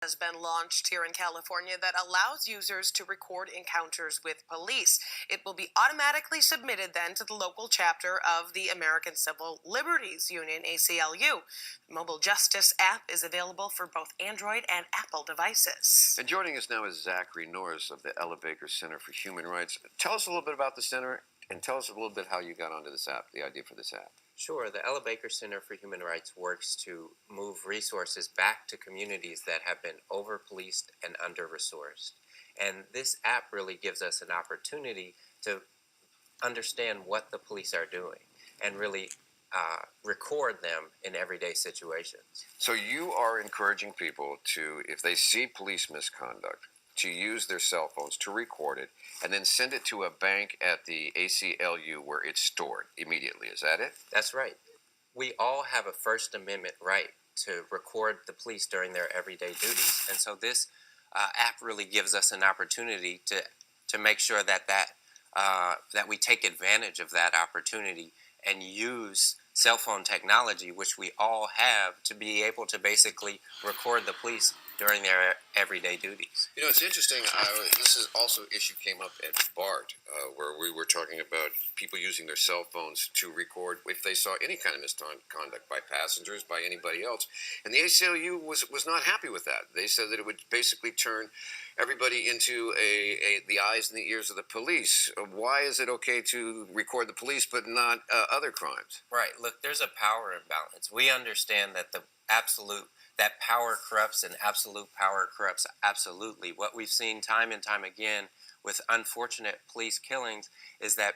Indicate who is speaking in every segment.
Speaker 1: Has been launched here in California that allows users to record encounters with police. It will be automatically submitted then to the local chapter of the American Civil Liberties Union, ACLU. The mobile justice app is available for both Android and Apple devices.
Speaker 2: And joining us now is Zachary Norris of the Ella Baker Center for Human Rights. Tell us a little bit about the center and tell us a little bit how you got onto this app, the idea for this app.
Speaker 3: Sure. The Ella Baker Center for Human Rights works to move resources back to communities that have been over-policed and under-resourced. And this app really gives us an opportunity to understand what the police are doing and really record them in everyday situations.
Speaker 2: So you are encouraging people to, if they see police misconduct, to use their cell phones to record it and then send it to a bank at the ACLU where it's stored immediately. Is that it?
Speaker 3: That's right. We all have a First Amendment right to record the police during their everyday duties. And so this app really gives us an opportunity to make sure that we take advantage of that opportunity and use cell phone technology, which we all have, to be able to basically record the police during their everyday duties.
Speaker 2: You know, it's interesting. This is also an issue came up at BART, where we were talking about people using their cell phones to record if they saw any kind of misconduct by passengers, by anybody else. And the ACLU was not happy with that. They said that it would basically turn everybody into the eyes and the ears of the police. Why is it okay to record the police but not other crimes?
Speaker 3: Right. Look, there's a power imbalance. We understand that that power corrupts and absolute power corrupts absolutely. What we've seen time and time again with unfortunate police killings is that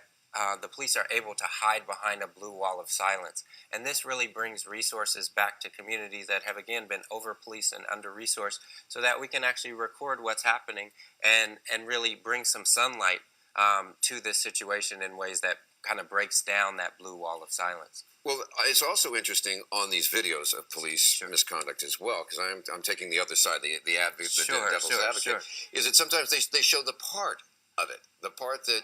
Speaker 3: the police are able to hide behind a blue wall of silence. And this really brings resources back to communities that have, again, been over-policed and under-resourced so that we can actually record what's happening and really bring some sunlight to this situation in ways that kind of breaks down that blue wall of silence.
Speaker 2: Well, it's also interesting on these videos of police misconduct as well, because I'm taking the other side, the devil's advocate, is that sometimes they show the part of it, the part that,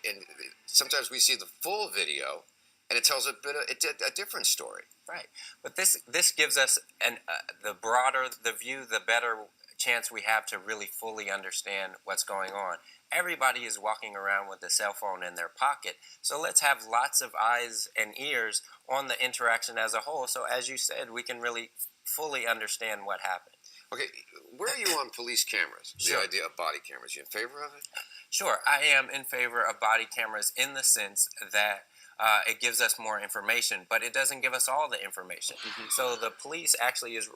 Speaker 2: and sometimes we see the full video, and it tells a different story.
Speaker 3: Right, but this gives us the broader the view, the better chance we have to really fully understand what's going on. Everybody is walking around with a cell phone in their pocket, so let's have lots of eyes and ears on the interaction as a whole, so as you said, we can really fully understand what happened.
Speaker 2: Okay, where are you on police cameras? The idea of body cameras, you in favor of it?
Speaker 3: Sure, I am in favor of body cameras in the sense that it gives us more information, but it doesn't give us all the information. So the police actually is,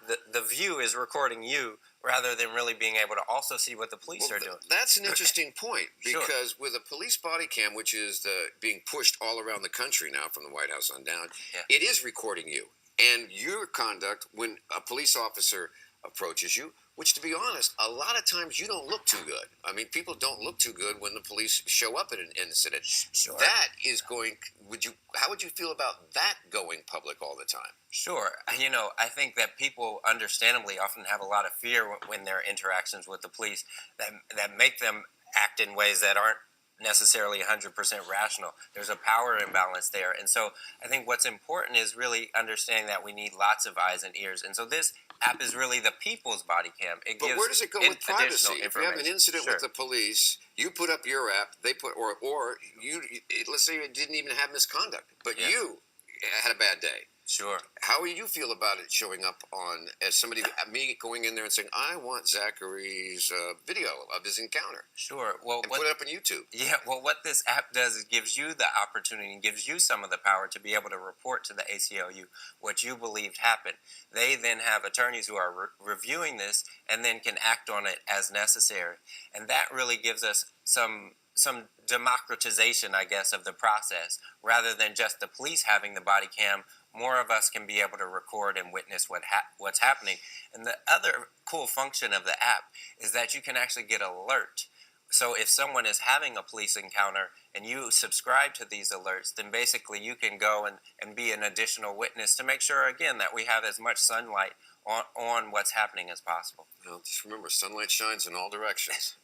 Speaker 3: the view is recording you rather than really being able to also see what the police are doing.
Speaker 2: That's an interesting point, because with a police body cam, which is being pushed all around the country now from the White House on down, it is recording you and your conduct when a police officer approaches you, which, to be honest, a lot of times you don't look too good. I mean, people don't look too good when the police show up at an incident.
Speaker 3: Sure.
Speaker 2: That is going, how would you feel about that going public all the time?
Speaker 3: Sure. You know, I think that people understandably often have a lot of fear when their interactions with the police that make them act in ways that aren't necessarily 100% rational. There's a power imbalance there. And so I think what's important is really understanding that we need lots of eyes and ears. And so this app is really the people's body cam. It gives
Speaker 2: where does it go with privacy? If you have an incident with the police, you put up your app, they put, or you, let's say you didn't even have misconduct, but you had a bad day.
Speaker 3: Sure.
Speaker 2: How do you feel about it showing up on, as somebody, me going in there and saying, I want Zachary's video of his encounter?
Speaker 3: Sure. Well,
Speaker 2: and put it up on YouTube.
Speaker 3: Yeah, well, what this app does is gives you the opportunity and gives you some of the power to be able to report to the ACLU what you believed happened. They then have attorneys who are reviewing this and then can act on it as necessary. And that really gives us some democratization, I guess, of the process. Rather than just the police having the body cam, more of us can be able to record and witness what's happening. And the other cool function of the app is that you can actually get alert. So if someone is having a police encounter and you subscribe to these alerts, then basically you can go and be an additional witness to make sure, again, that we have as much sunlight on what's happening as possible.
Speaker 2: Well, just remember, sunlight shines in all directions.